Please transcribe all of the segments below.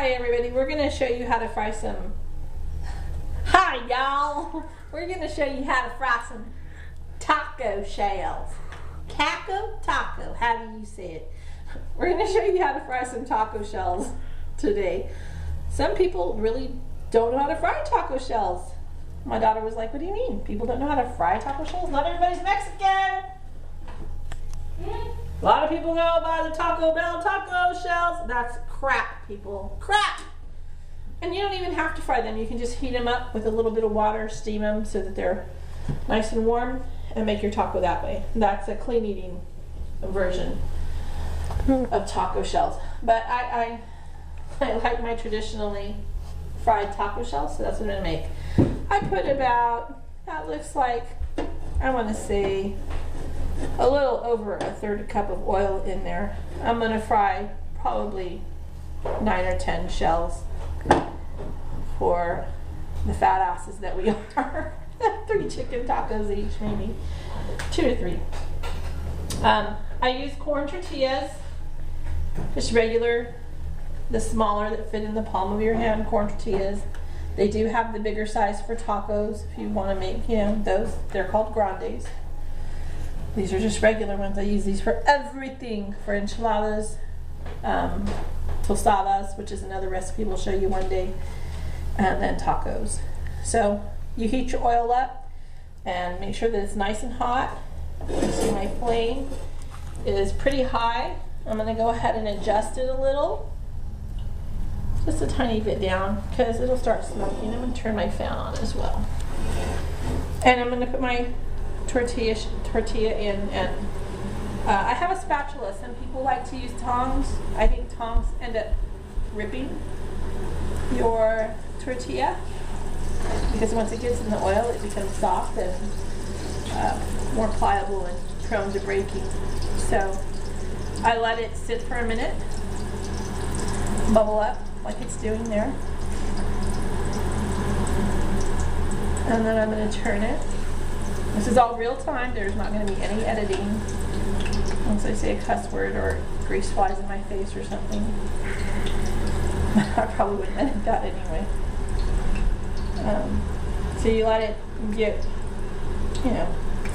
Hi everybody, we're going to show you how to fry some... Hi y'all! We're going to show you how to fry some taco shells. Taco? How do you say it? We're going to show you how to fry some taco shells today. Some people really don't know how to fry taco shells. My daughter was like, what do you mean? People don't know how to fry taco shells? Not everybody's Mexican! A lot of people go by the Taco Bell taco shells. That's crap, people. Crap! And you don't even have to fry them. You can just heat them up with a little bit of water, steam them so that they're nice and warm, and make your taco that way. That's a clean eating version of taco shells. But I like my traditionally fried taco shells, so that's what I'm going to make. I put about, that looks like, I want to say, a little over a third cup of oil in there. I'm going to fry probably 9 or 10 shells for the fat asses that we are. 3 chicken tacos each, maybe 2 to 3. I use corn tortillas, just regular, the smaller that fit in the palm of your hand corn tortillas. They do have the bigger size for tacos if you want to make, those. They're called grandes. These are just regular ones. I use these for everything, for enchiladas, tostadas, which is another recipe we'll show you one day, and then tacos. So you heat your oil up and make sure that it's nice and hot. You see my flame is pretty high. I'm going to go ahead and adjust it a little, just a tiny bit down, because it'll start smoking. I'm going to turn my fan on as well. And I'm going to put my tortilla in, and I have a spatula. Some people like to use tongs. I think tongs end up ripping your tortilla, because once it gets in the oil it becomes soft and more pliable and prone to breaking. So I let it sit for a minute, bubble up like it's doing there, and then I'm going to turn it. This is all real time. There's not going to be any editing once I say a cuss word or grease flies in my face or something. I probably wouldn't edit that anyway. So you let it get,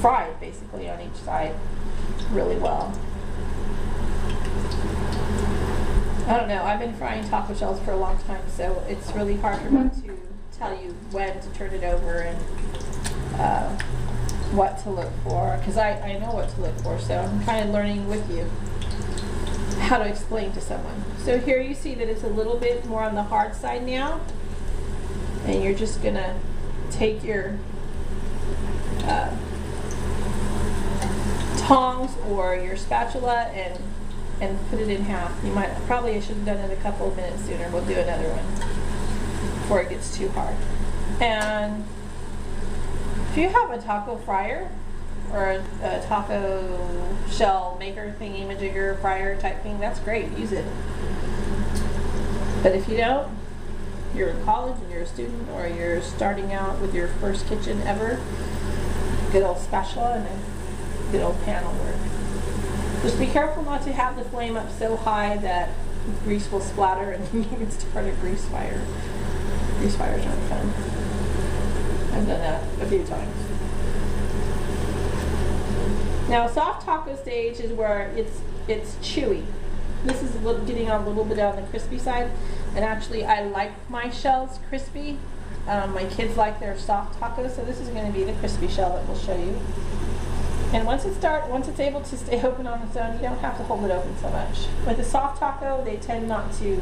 fried basically on each side really well. I don't know. I've been frying taco shells for a long time, so it's really hard for me to tell you when to turn it over and what to look for, because I know what to look for, so I'm kind of learning with you how to explain to someone. So here you see that it's a little bit more on the hard side now, and you're just going to take your tongs or your spatula and put it in half. I should have done it a couple of minutes sooner. We'll do another one before it gets too hard. And if you have a taco fryer or a taco shell maker thingy-majigger fryer type thing, that's great. Use it. But if you don't, you're in college and you're a student, or you're starting out with your first kitchen ever, good old spatula and a good old pan will work. Just be careful not to have the flame up so high that grease will splatter and you can start a grease fire. Grease fires aren't fun. I've done that a few times. Now, soft taco stage is where it's chewy. This is getting on a little bit on the crispy side, and actually I like my shells crispy. My kids like their soft tacos, so this is going to be the crispy shell that we'll show you. And once it's able to stay open on its own, you don't have to hold it open so much. With a soft taco, they tend not to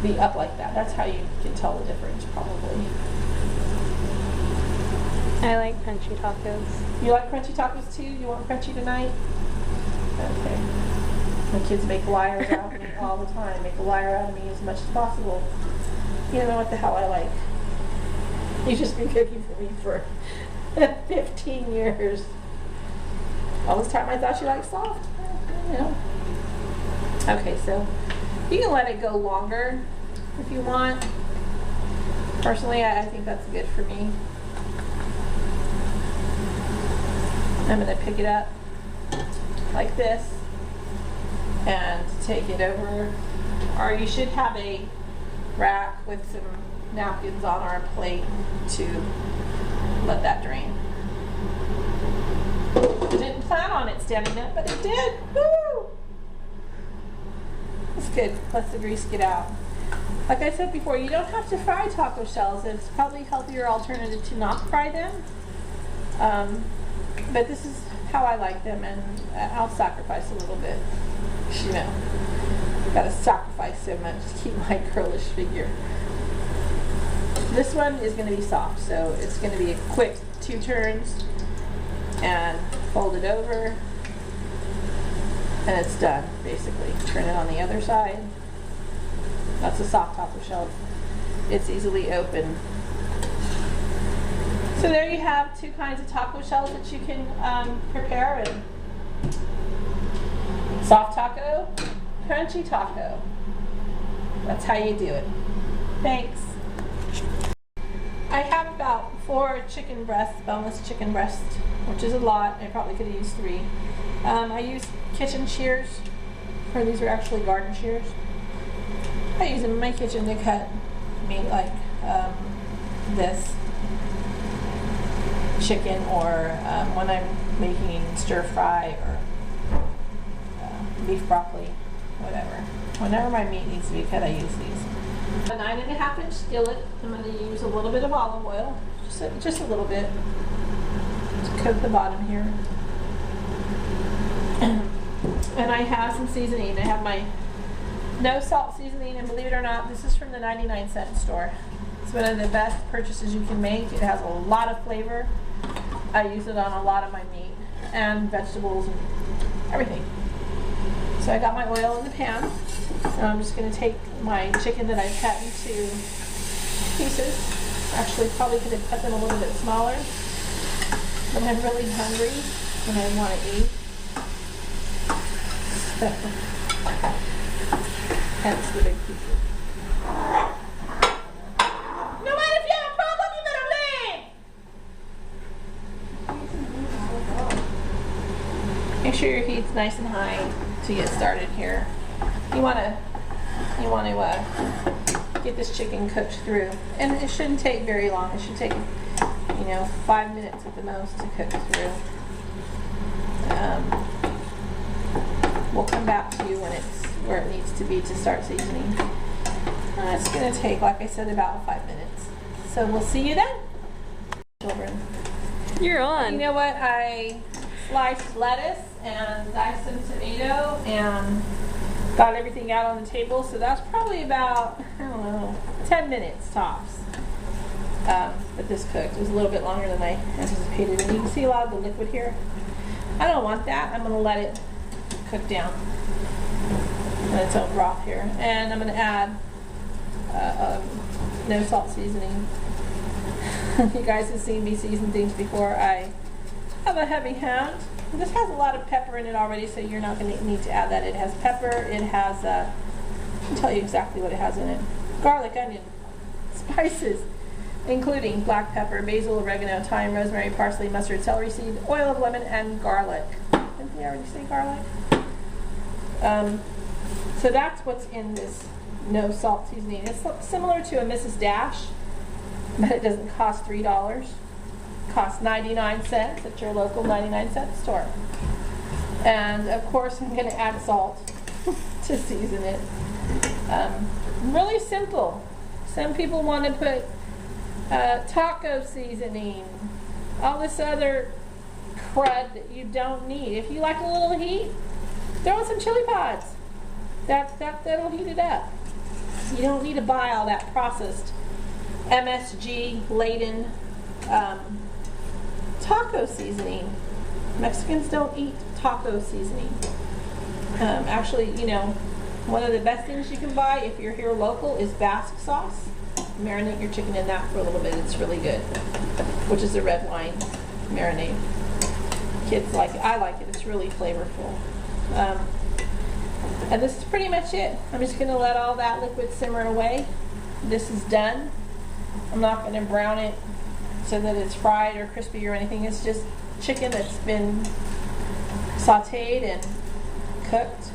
be up like that. That's how you can tell the difference, probably. I like crunchy tacos. You like crunchy tacos too? You want crunchy tonight? Okay. My kids make liars out of me all the time. Make a liar out of me as much as possible. You don't know what the hell I like. You've just been cooking for me for 15 years. All this time I thought you liked soft. Okay, so you can let it go longer if you want. Personally, I think that's good for me. I'm going to pick it up like this and take it over, or you should have a rack with some napkins on our plate to let that drain. I didn't plan on it standing up, but it did. Woo! It's good. Lets the grease get out. Like I said before, you don't have to fry taco shells. It's probably a healthier alternative to not fry them. But this is how I like them, and I'll sacrifice a little bit. You know, gotta sacrifice so much to keep my girlish figure. This one is going to be soft, so it's going to be a quick 2 turns and fold it over, and it's done, basically. Turn it on the other side. That's a soft taco shell. It's easily open. So there you have 2 kinds of taco shells that you can prepare. And soft taco, crunchy taco. That's how you do it. Thanks. I have about 4 chicken breasts, boneless chicken breasts, which is a lot. I probably could have used 3. I use kitchen shears, or these are actually garden shears. I use them in my kitchen to cut meat like this chicken, or when I'm making stir fry or beef broccoli, whatever. Whenever my meat needs to be cut, I use these. A 9.5-inch skillet. I'm going to use a little bit of olive oil, just a little bit, to coat the bottom here. And I have some seasoning. I have my no salt seasoning, and believe it or not, this is from the 99-cent store. It's one of the best purchases you can make. It has a lot of flavor. I use it on a lot of my meat and vegetables and everything. So I got my oil in the pan. And I'm just going to take my chicken that I've cut into pieces. Actually, probably could have cut them a little bit smaller. But I'm really hungry and I want to eat. So, hence the big pieces. No matter if you have a problem, you better leave! Make sure your heat's nice and high to get started here. You want to get this chicken cooked through, and it shouldn't take very long. It should take, 5 minutes at the most to cook through. We'll come back to you when it's where it needs to be to start seasoning. It's going to take, like I said, about 5 minutes. So we'll see you then, children. You're on. You know what? I sliced lettuce and diced some tomato and got everything out on the table, so that's probably about, 10 minutes tops. But this cooked. It was a little bit longer than I anticipated, and you can see a lot of the liquid here. I don't want that. I'm going to let it cook down in its own broth here. And I'm going to add no salt seasoning. You guys have seen me season things before. I have a heavy hand. This has a lot of pepper in it already, so you're not going to need to add that. It has pepper, it has, I can tell you exactly what it has in it. Garlic, onion, spices, including black pepper, basil, oregano, thyme, rosemary, parsley, mustard, celery seed, oil of lemon, and garlic. Didn't we already say garlic? So that's what's in this no salt seasoning. It's similar to a Mrs. Dash, but it doesn't cost $3. Costs 99 cents at your local 99-cent store. And of course I'm going to add salt to season it. Really simple. Some people want to put taco seasoning, all this other crud that you don't need. If you like a little heat, throw in some chili pods. That'll heat it up. You don't need to buy all that processed MSG laden taco seasoning. Mexicans don't eat taco seasoning. Actually, one of the best things you can buy if you're here local is Basque sauce. Marinate your chicken in that for a little bit. It's really good. Which is a red wine marinade. Kids like it. I like it. It's really flavorful. And this is pretty much it. I'm just going to let all that liquid simmer away. This is done. I'm not going to brown it so that it's fried or crispy or anything. It's just chicken that's been sauteed and cooked,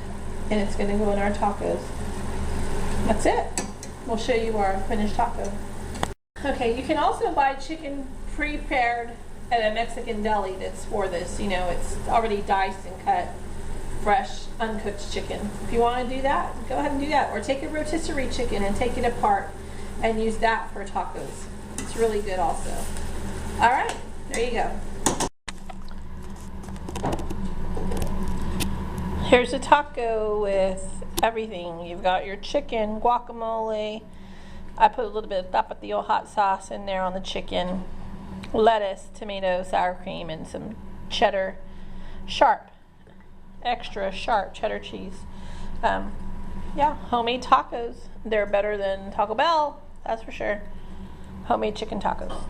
and it's going to go in our tacos. That's it. we'll show you our finished taco. Okay, you can also buy chicken prepared at a Mexican deli that's for this. You know, it's already diced and cut, fresh, uncooked chicken. If you want to do that, go ahead and do that. Or take a rotisserie chicken and take it apart and use that for tacos. It's really good also. All right, there you go. Here's a taco with everything. You've got your chicken, guacamole. I put a little bit of tapatio hot sauce in there on the chicken. Lettuce, tomato, sour cream, and some cheddar, extra sharp cheddar cheese. Yeah, homemade tacos. They're better than Taco Bell, that's for sure. Homemade chicken tacos.